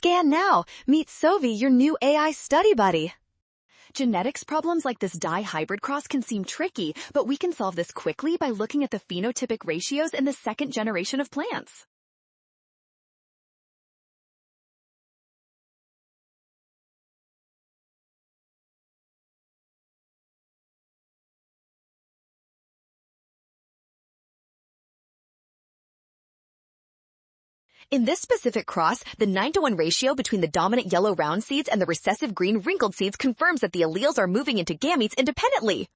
Scan now. Meet Sovi, your new AI study buddy. Genetics problems like this di-hybrid cross can seem tricky, but we can solve this quickly by looking at the phenotypic ratios in the second generation of plants. In this specific cross, the 9-to-1 ratio between the dominant yellow round seeds and the recessive green wrinkled seeds confirms that the alleles are moving into gametes independently.